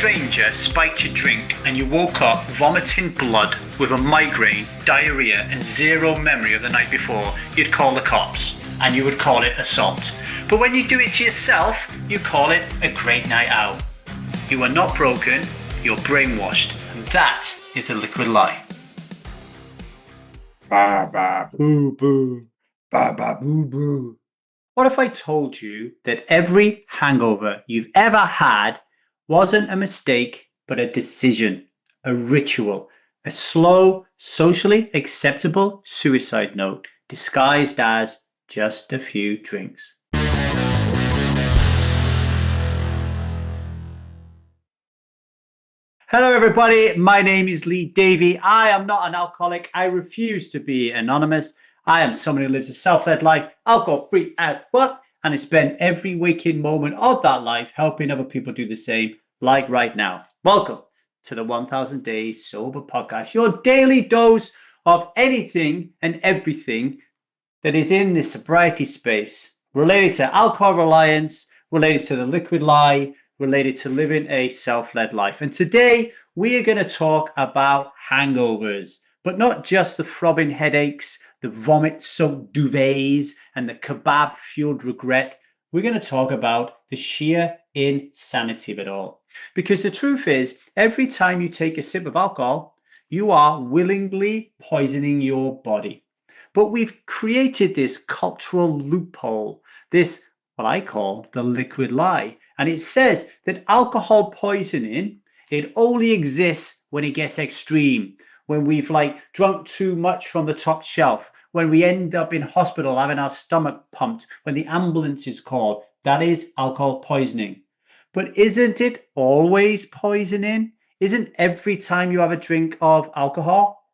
stranger spiked your drink and you woke up vomiting blood with a migraine, diarrhea and zero memory of the night before, you'd call the cops and you would call it assault. But when you do it to yourself, you call it a great night out. You are not broken, you're brainwashed, and that is the liquid lie. Ba ba boo boo, ba ba boo boo. What if I told you that every hangover you've ever had wasn't a mistake, but a decision, a ritual, a slow, socially acceptable suicide note disguised as just a few drinks? Hello everybody, my name is Davy. I am not an alcoholic. I refuse to be anonymous. I am someone who lives a self-led life, alcohol-free as fuck, and I spend every waking moment of that life helping other people do the same, like right now. Welcome to the 1000 Days Sober Podcast, your daily dose of anything and everything that is in the sobriety space, related to alcohol reliance, related to the liquid lie, related to living a self-led life. And today we are going to talk about hangovers, but not just the throbbing headaches, the vomit-soaked duvets, and the kebab-fueled regret. We're going to talk about the sheer insanity of it all. Because the truth is, every time you take a sip of alcohol, you are willingly poisoning your body. But we've created this cultural loophole, this what I call the liquid lie. And it says that alcohol poisoning, it only exists when it gets extreme, when we've drunk too much from the top shelf, when we end up in hospital having our stomach pumped, when the ambulance is called. That is alcohol poisoning. But isn't it always poisoning? Isn't every time you have a drink of alcohol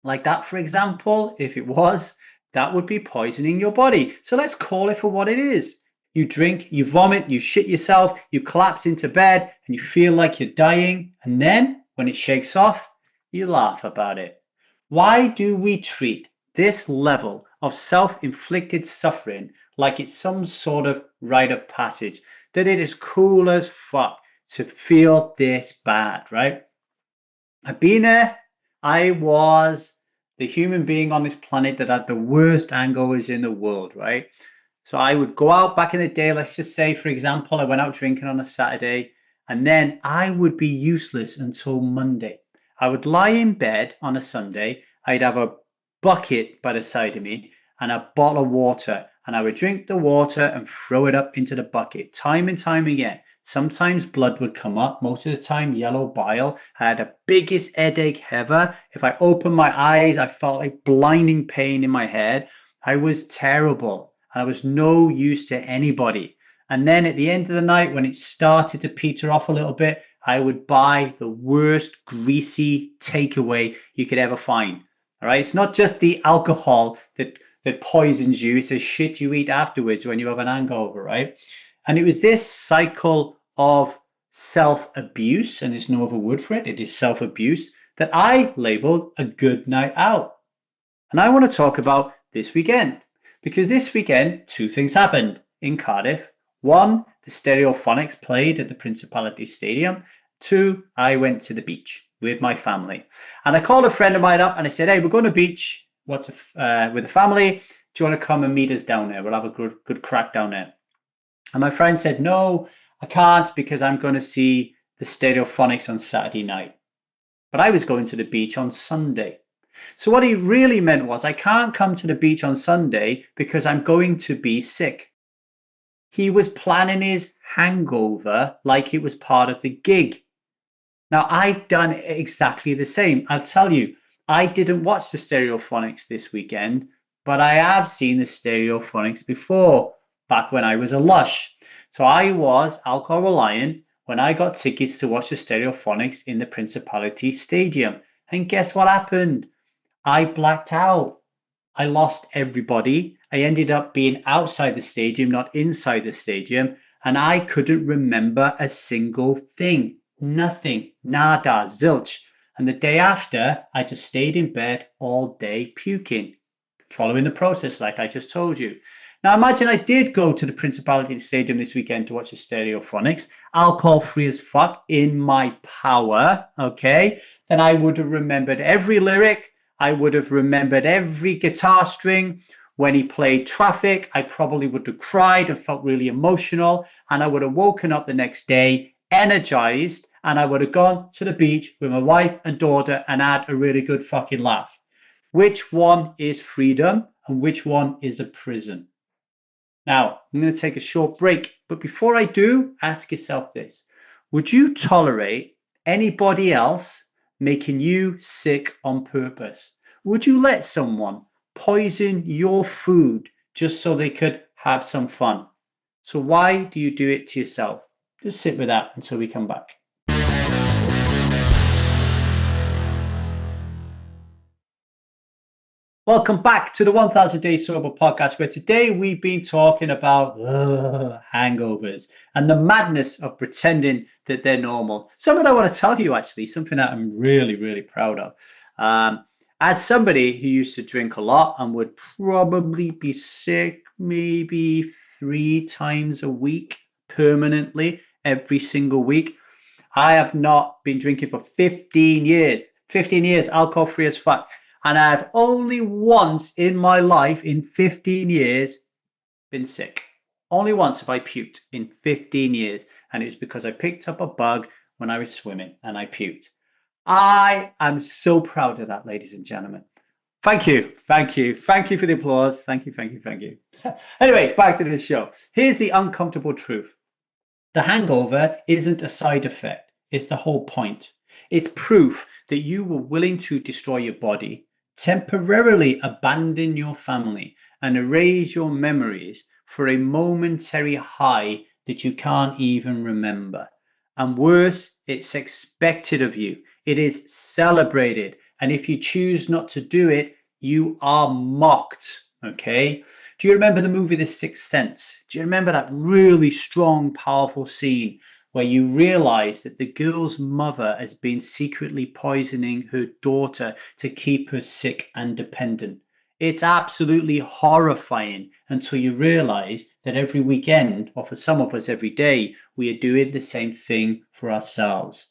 like that, for example, if it was, that would be poisoning your body. So let's call it for what it is. You drink, you vomit, you shit yourself, you collapse into bed and you feel like you're dying. And then when it shakes off, you laugh about it. Why do we treat this level of self-inflicted suffering like it's some sort of rite of passage, that it is cool as fuck to feel this bad, right? I've been there. I was the human being on this planet that had the worst hangovers in the world, right? So I would go out back in the day, let's just say, for example, I went out drinking on a Saturday, and then I would be useless until Monday. I would lie in bed on a Sunday, I'd have a bucket by the side of me and a bottle of water, and I would drink the water and throw it up into the bucket time and time again. Sometimes blood would come up, most of the time yellow bile. I had the biggest headache ever. If I opened my eyes, I felt like blinding pain in my head. I was terrible. And I was no use to anybody. And then at the end of the night, when it started to peter off a little bit, I would buy the worst greasy takeaway you could ever find. All right. It's not just the alcohol that poisons you. It's the shit you eat afterwards when you have an hangover, right? And it was this cycle of self-abuse, and there's no other word for it. It is self-abuse that I labeled a good night out. And I want to talk about this weekend. Because this weekend, two things happened in Cardiff. One, the Stereophonics played at the Principality Stadium. Two, I went to the beach with my family. And I called a friend of mine up and I said, hey, we're going to the beach with the family. Do you want to come and meet us down there? We'll have a good crack down there. And my friend said, no, I can't because I'm going to see the Stereophonics on Saturday night. But I was going to the beach on Sunday. So what he really meant was, I can't come to the beach on Sunday because I'm going to be sick. He was planning his hangover like it was part of the gig. Now, I've done exactly the same. I'll tell you, I didn't watch the Stereophonics this weekend, but I have seen the Stereophonics before, back when I was a lush. So I was alcohol reliant when I got tickets to watch the Stereophonics in the Principality Stadium. And guess what happened? I blacked out. I lost everybody. I ended up being outside the stadium, not inside the stadium. And I couldn't remember a single thing. Nothing. Nada. Zilch. And the day after, I just stayed in bed all day puking, following the process like I just told you. Now, imagine I did go to the Principality Stadium this weekend to watch the Stereophonics, alcohol free as fuck, in my power, okay? Then I would have remembered every lyric. I would have remembered every guitar string. When he played Traffic, I probably would have cried and felt really emotional. And I would have woken up the next day energized, and I would have gone to the beach with my wife and daughter and had a really good fucking laugh. Which one is freedom and which one is a prison? Now, I'm going to take a short break, but before I do, ask yourself this. Would you tolerate anybody else making you sick on purpose? Would you let someone poison your food just so they could have some fun? So why do you do it to yourself? Just sit with that until we come back. Welcome back to the 1000 Days Sober podcast, where today we've been talking about hangovers and the madness of pretending that they're normal. Something I want to tell you, actually, something that I'm really, really proud of. As somebody who used to drink a lot and would probably be sick maybe 3 times a week permanently, every single week, I have not been drinking for 15 years. 15 years, alcohol free as fuck. And I've only once in my life, in 15 years, been sick. Only once have I puked in 15 years. And it was because I picked up a bug when I was swimming and I puked. I am so proud of that, ladies and gentlemen. Thank you. Thank you. Thank you for the applause. Thank you. Thank you. Thank you. Anyway, back to the show. Here's the uncomfortable truth. The hangover isn't a side effect. It's the whole point. It's proof that you were willing to destroy your body, temporarily abandon your family, and erase your memories for a momentary high that you can't even remember. And worse, it's expected of you. It is celebrated. And if you choose not to do it, you are mocked. Okay? Do you remember the movie The Sixth Sense? Do you remember that really strong, powerful scene where you realize that the girl's mother has been secretly poisoning her daughter to keep her sick and dependent? It's absolutely horrifying until you realize that every weekend, or for some of us every day, we are doing the same thing for ourselves.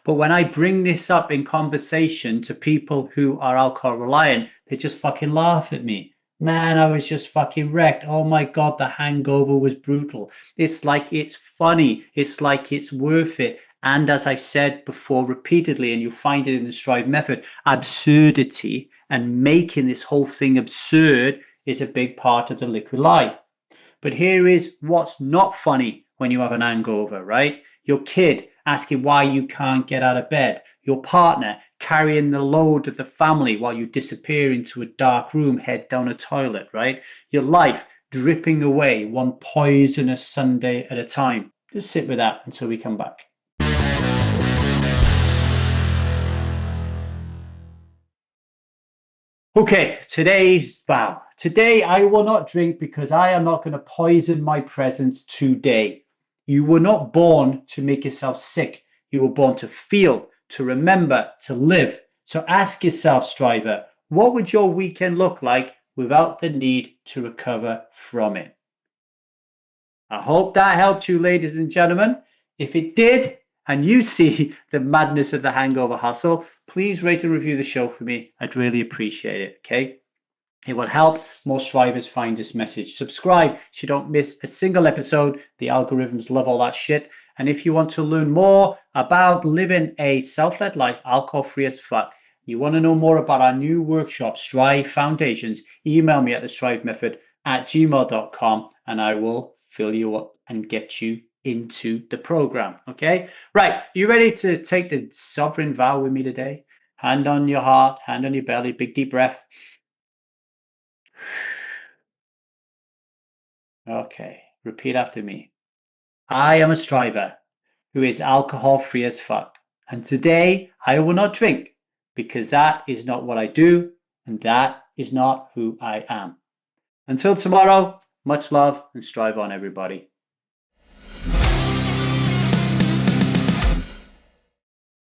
But when I bring this up in conversation to people who are alcohol reliant, they just fucking laugh at me. Man, I was just fucking wrecked. Oh my God, the hangover was brutal. It's like it's funny. It's like it's worth it. And as I've said before repeatedly, and you'll find it in the Strive method, absurdity and making this whole thing absurd is a big part of the liquid lie. But here is what's not funny when you have an hangover, right? Your kid asking why you can't get out of bed. Your partner carrying the load of the family while you disappear into a dark room, head down a toilet, right? Your life dripping away one poisonous Sunday at a time. Just sit with that until we come back. Okay, today I will not drink because I am not going to poison my presence today. You were not born to make yourself sick. You were born to feel, to remember, to live. So ask yourself, Striver, what would your weekend look like without the need to recover from it? I hope that helped you, ladies and gentlemen. If it did, and you see the madness of the hangover hustle, please rate and review the show for me. I'd really appreciate it, okay? It will help more strivers find this message. Subscribe so you don't miss a single episode. The algorithms love all that shit. And if you want to learn more about living a self-led life, alcohol-free as fuck, you want to know more about our new workshop, Strive Foundations, email me at thestrivemethod@gmail.com and I will fill you up and get you into the program, okay? Right, you ready to take the sovereign vow with me today? Hand on your heart, hand on your belly, big deep breath. Okay, repeat after me. I am a striver who is alcohol free as fuck. And today I will not drink because that is not what I do and that is not who I am. Until tomorrow, much love and strive on, everybody.